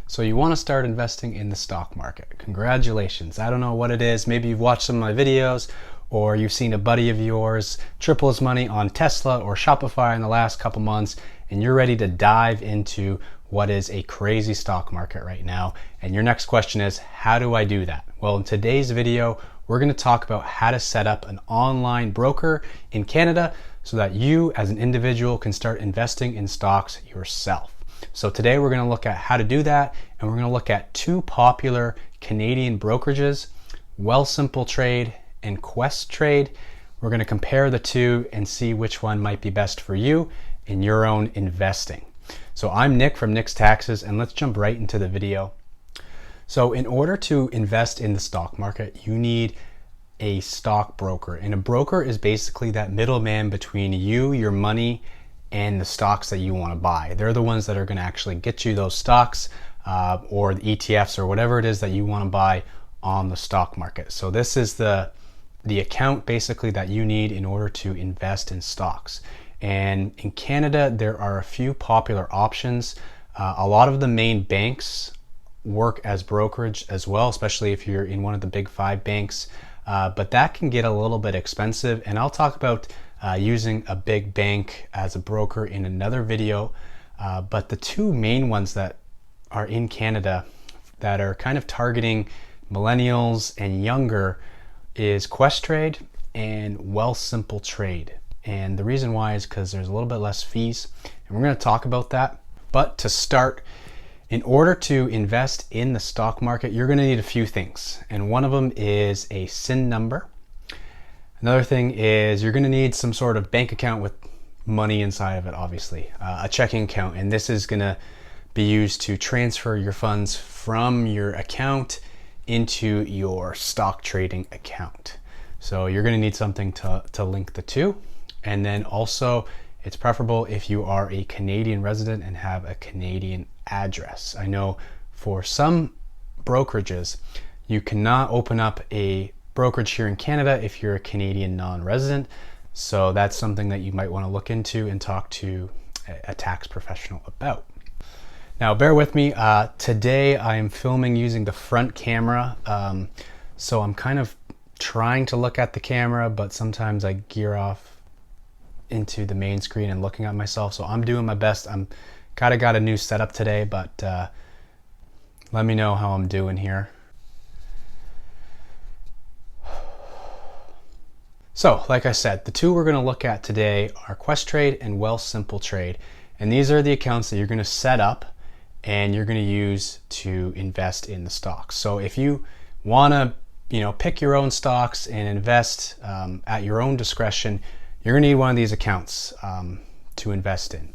So you want to start investing in the stock market. Congratulations. I don't know what it is. Maybe you've watched some of my videos or you've seen a buddy of yours triple his money on Tesla or Shopify in the last couple months and you're ready to dive into what is a crazy stock market right now. And your next question is, how do I do that? Well, in today's video, we're going to talk about how to set up an online broker in Canada so that you as an individual can start investing in stocks yourself. So today we're going to look at how to do that, and we're going to look at two popular Canadian brokerages, Wealthsimple Trade and Questrade. We're going to compare the two and see which one might be best for you in your own investing. So I'm Nick from Nick's Taxes, and let's jump right into the video. So in order to invest in the stock market, you need a stock broker, and a broker is basically that middleman between you, your money, and the stocks that you want to buy. They're the ones that are going to actually get you those stocks or the ETFs or whatever it is that you want to buy on the stock market. So this is the account basically that you need in order to invest in stocks. And in Canada, there are a few popular options. A lot of the main banks work as brokerage as well, especially if you're in one of the big 5 banks. But that can get a little bit expensive, and I'll talk about using a big bank as a broker in another video. But the two main ones that are in Canada that are kind of targeting millennials and younger is Questrade and Wealthsimple Trade. And the reason why is because there's a little bit less fees, and we're going to talk about that. But to start, in order to invest in the stock market, you're going to need a few things, and one of them is a SIN number. Another thing is you're going to need some sort of bank account with money inside of it, obviously, a checking account, and this is going to be used to transfer your funds from your account into your stock trading account. So you're going to need something to link the two. And then also, it's preferable if you are a Canadian resident and have a Canadian address. I know for some brokerages, you cannot open up a brokerage here in Canada if you're a Canadian non-resident. So that's something that you might want to look into and talk to a tax professional about. Now, bear with me. Today I am filming using the front camera. So I'm kind of trying to look at the camera, but sometimes I gear off into the main screen and looking at myself. So I'm doing my best. I'm kind of got a new setup today, but let me know how I'm doing here. So, like I said, the two we're going to look at today are Questrade and Wealthsimple Trade. And these are the accounts that you're going to set up and you're going to use to invest in the stocks. So if you want to, pick your own stocks and invest at your own discretion, you're going to need one of these accounts to invest in.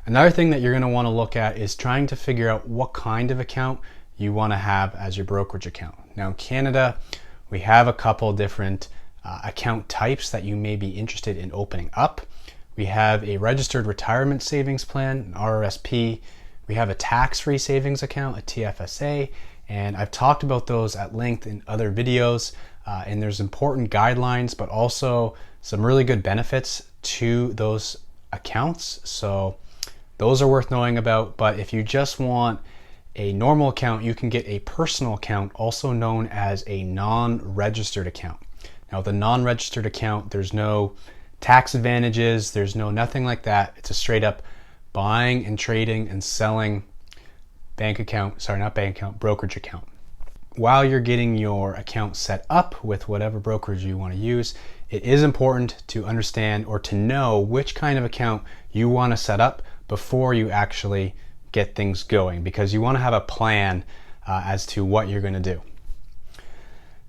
Another thing that you're going to want to look at is trying to figure out what kind of account you want to have as your brokerage account. Now in Canada, we have a couple different account types that you may be interested in opening up. We have a registered retirement savings plan, an RRSP. We have a tax-free savings account, a TFSA, and I've talked about those at length in other videos. And there's important guidelines, but also some really good benefits to those accounts. So those are worth knowing about. But if you just want a normal account, you can get a personal account, also known as a non-registered account. Now, the non-registered account, there's no tax advantages, there's nothing like that. It's a straight up buying and trading and selling brokerage account. While you're getting your account set up with whatever brokerage you want to use, it is important to understand or to know which kind of account you want to set up before you actually get things going, because you want to have a plan as to what you're going to do.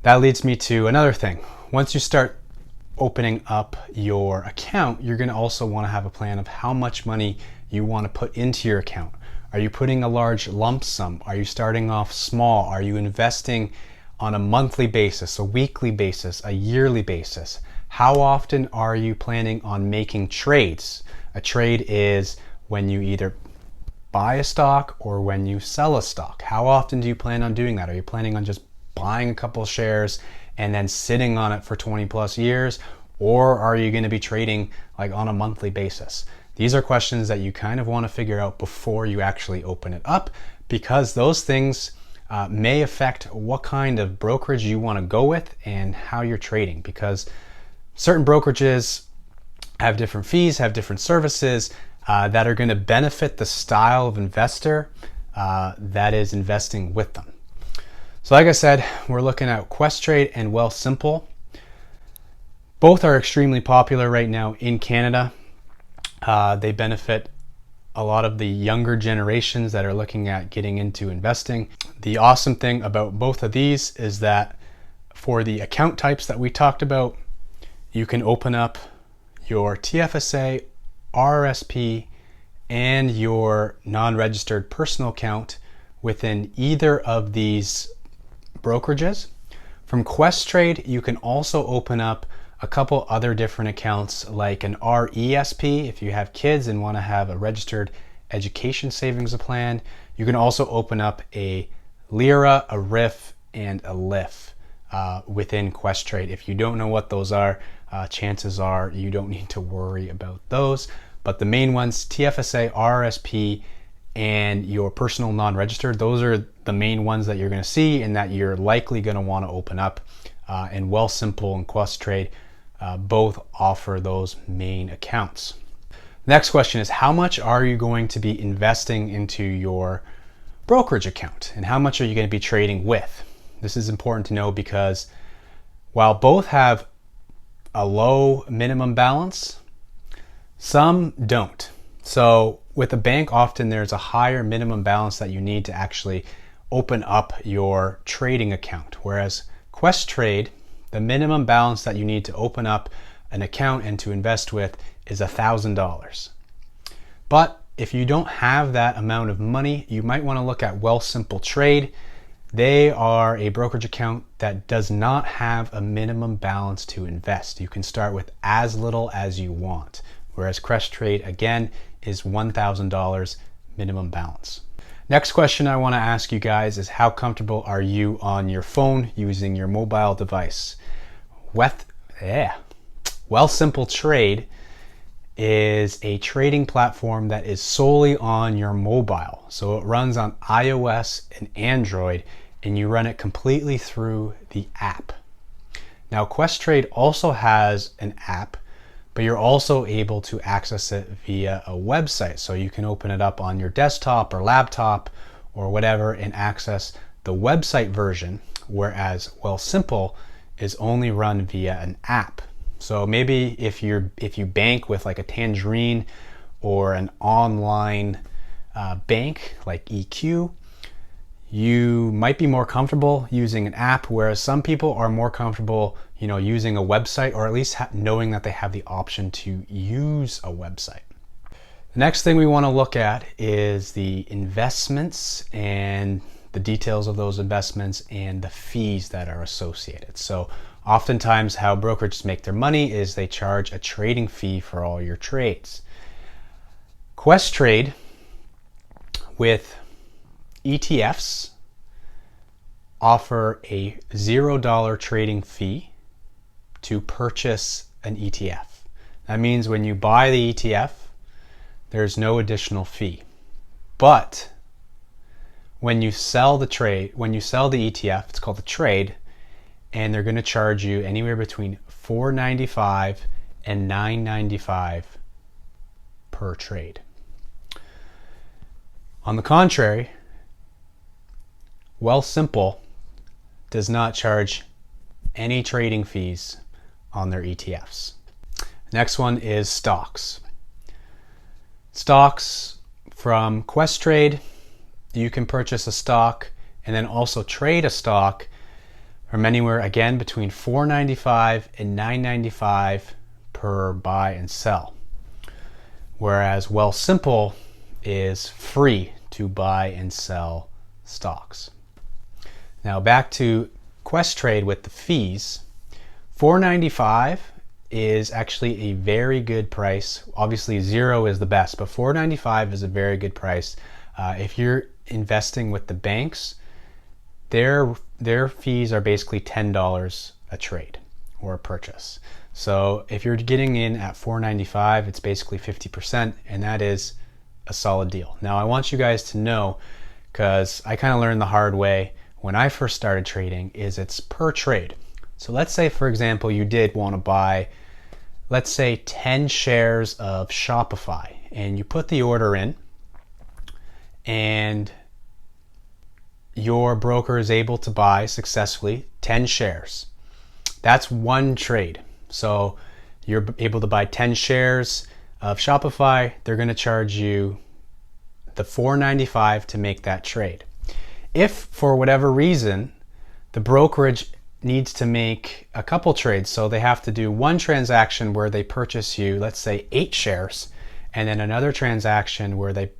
That leads me to another thing. Once you start opening up your account, you're going to also want to have a plan of how much money you want to put into your account. Are you putting a large lump sum? Are you starting off small? Are you investing on a monthly basis, a weekly basis, a yearly basis? How often are you planning on making trades? A trade is when you either buy a stock or when you sell a stock. How often do you plan on doing that? Are you planning on just buying a couple shares and then sitting on it for 20 plus years? Or are you going to be trading like on a monthly basis? These are questions that you kind of want to figure out before you actually open it up, because those things may affect what kind of brokerage you want to go with and how you're trading, because certain brokerages have different fees, have different services that are going to benefit the style of investor that is investing with them. So like I said, we're looking at Questrade and Wealthsimple. Both are extremely popular right now in Canada. They benefit a lot of the younger generations that are looking at getting into investing. The awesome thing about both of these is that for the account types that we talked about, you can open up your TFSA, RRSP, and your non-registered personal account within either of these brokerages. From Questrade, you can also open up a couple other different accounts, like an RESP if you have kids and want to have a registered education savings plan. You can also open up a LIRA, a RIF, and a LIF within Questrade. If you don't know what those are, chances are you don't need to worry about those. But the main ones, TFSA, RRSP, and your personal non-registered, those are the main ones that you're going to see and that you're likely going to want to open up. And Wealthsimple and Questrade both offer those main accounts. Next question is, how much are you going to be investing into your brokerage account, and how much are you going to be trading with? This is important to know because while both have a low minimum balance, some don't. So with a bank, often there's a higher minimum balance that you need to actually open up your trading account, whereas Questrade, the minimum balance that you need to open up an account and to invest with is $1,000. But if you don't have that amount of money, you might want to look at Wealthsimple Trade. They are a brokerage account that does not have a minimum balance to invest. You can start with as little as you want, whereas Questrade, again, is $1,000 minimum balance. Next question I want to ask you guys is, how comfortable are you on your phone using your mobile device? Wealthsimple Trade is a trading platform that is solely on your mobile. So it runs on iOS and Android, and you run it completely through the app. Now, Questrade also has an app, but you're also able to access it via a website. So you can open it up on your desktop or laptop or whatever and access the website version, whereas Wealthsimple is only run via an app. So maybe if you bank with like a Tangerine or an online bank like EQ, you might be more comfortable using an app, whereas some people are more comfortable, using a website, or at least knowing that they have the option to use a website. The next thing we want to look at is the investments and the details of those investments and the fees that are associated. So oftentimes how brokerages make their money is they charge a trading fee for all your trades. Questrade with ETFs offer a $0 trading fee to purchase an ETF. That means when you buy the ETF, there's no additional fee. But when you sell the ETF, it's called a trade, and they're going to charge you anywhere between $4.95 and $9.95 per trade. On the contrary, Wealthsimple does not charge any trading fees on their ETFs. Next one is stocks. Stocks from Questrade, you can purchase a stock and then also trade a stock from anywhere, again, between $4.95 and $9.95 per buy and sell. Whereas Wealthsimple is free to buy and sell stocks. Now back to Questrade with the fees. $4.95 is actually a very good price. Obviously $0 is the best, but $4.95 is a very good price. If you're investing with the banks, their fees are basically $10 a trade or a purchase. So if you're getting in at $4.95, it's basically 50%, and that is a solid deal. Now I want you guys to know because I kind of learned the hard way when I first started trading, is it's per trade. So let's say, for example, you did want to buy, let's say 10 shares of Shopify, and you put the order in, and your broker is able to buy successfully 10 shares. That's one trade. So you're able to buy 10 shares of Shopify. They're going to charge you the $4.95 to make that trade. If for whatever reason the brokerage needs to make a couple trades, so they have to do one transaction where they purchase you, let's say 8 shares, and then another transaction where they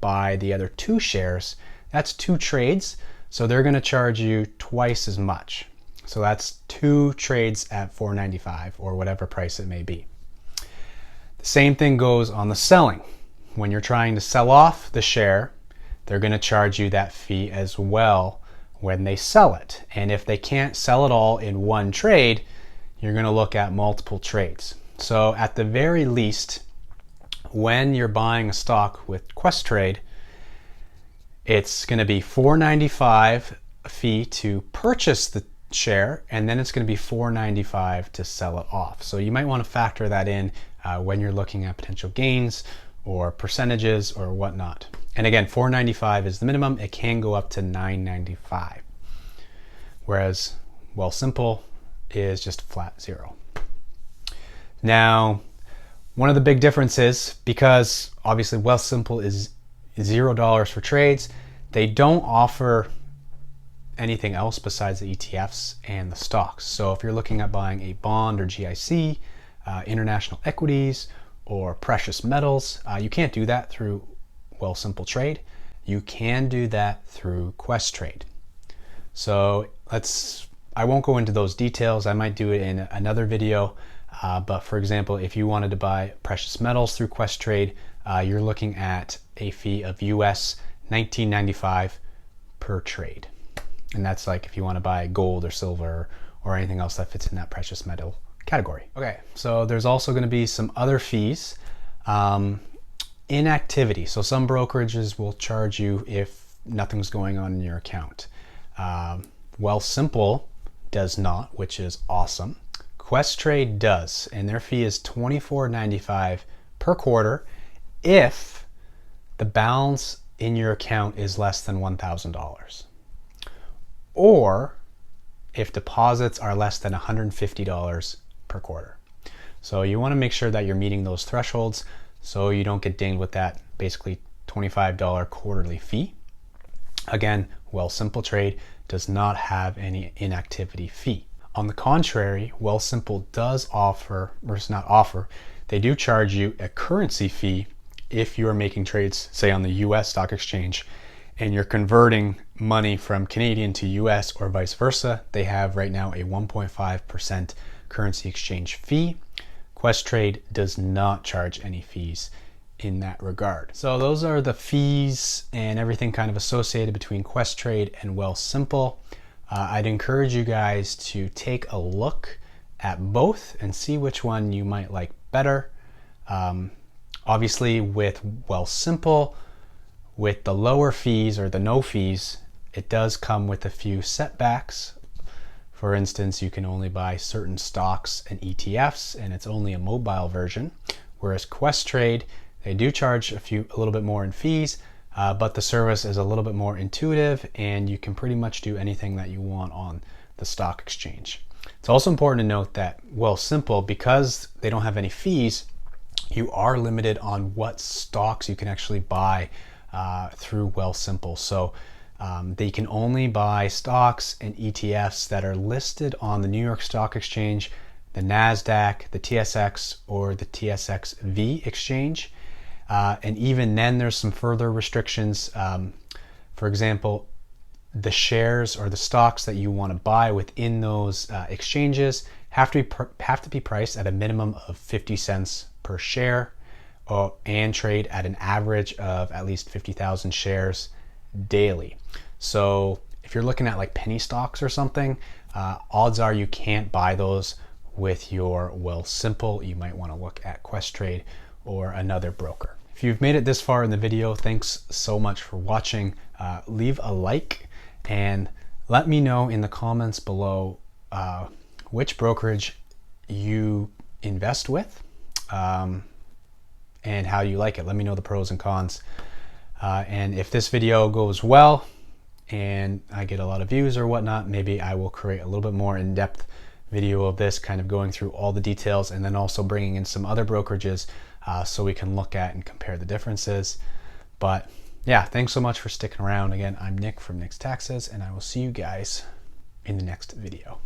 buy the other 2 shares, that's 2 trades, so they're going to charge you twice as much. So that's 2 trades at $4.95 or whatever price it may be. The same thing goes on the selling. When you're trying to sell off the share, they're going to charge you that fee as well when they sell it. And if they can't sell it all in one trade, you're going to look at multiple trades. So at the very least, when you're buying a stock with Questrade, it's going to be $4.95 fee to purchase the share, and then it's going to be $4.95 to sell it off. So you might want to factor that in when you're looking at potential gains or percentages or whatnot. And again, $4.95 is the minimum. It can go up to $9.95. Whereas Wealthsimple is just flat zero. Now, one of the big differences, because obviously Wealthsimple is $0 for trades, they don't offer anything else besides the ETFs and the stocks. So if you're looking at buying a bond or GIC, international equities, or precious metals, you can't do that through Wealthsimple Trade. You can do that through Questrade. So I won't go into those details. I might do it in another video. But for example, if you wanted to buy precious metals through Questrade, you're looking at a fee of US $19.95 per trade. And that's like if you want to buy gold or silver or anything else that fits in that precious metal category. Okay, so there's also going to be some other fees. Inactivity. So some brokerages will charge you if nothing's going on in your account. Wealthsimple does not, which is awesome. Questrade does, and their fee is $24.95 per quarter if the balance in your account is less than $1,000, or if deposits are less than $150 per quarter. So you want to make sure that you're meeting those thresholds so you don't get dinged with that basically $25 quarterly fee. Again, Wealthsimple Trade does not have any inactivity fee. On the contrary, Wealthsimple does offer, or it's not offer, they do charge you a currency fee if you're making trades, say on the US stock exchange, and you're converting money from Canadian to US or vice versa. They have right now a 1.5% currency exchange fee. Questrade does not charge any fees in that regard. So those are the fees and everything kind of associated between Questrade and Wealthsimple. I'd encourage you guys to take a look at both and see which one you might like better. Obviously with Wealthsimple, with the lower fees or the no fees, it does come with a few setbacks. For instance, you can only buy certain stocks and ETFs, and it's only a mobile version. Whereas Questrade, they do charge a little bit more in fees, but the service is a little bit more intuitive, and you can pretty much do anything that you want on the stock exchange. It's also important to note that Wealthsimple, because they don't have any fees, you are limited on what stocks you can actually buy through Wealthsimple. So they can only buy stocks and ETFs that are listed on the New York Stock Exchange, the NASDAQ, the TSX, or the TSXV exchange. And even then, there's some further restrictions. For example, the shares or the stocks that you want to buy within those exchanges have to be priced at a minimum of 50 cents per share, and trade at an average of at least 50,000 shares daily. So if you're looking at like penny stocks or something, odds are you can't buy those with your Wealthsimple. You might want to look at Questrade or another broker. If If you've made it this far in the video, thanks so much for watching. Leave a like and let me know in the comments below which brokerage you invest with and how you like it. Let me know the pros and cons. And if this video goes well and I get a lot of views or whatnot, maybe I will create a little bit more in-depth video of this, kind of going through all the details and then also bringing in some other brokerages so we can look at and compare the differences. But yeah, thanks so much for sticking around. Again, I'm Nick from Nick's Taxes, and I will see you guys in the next video.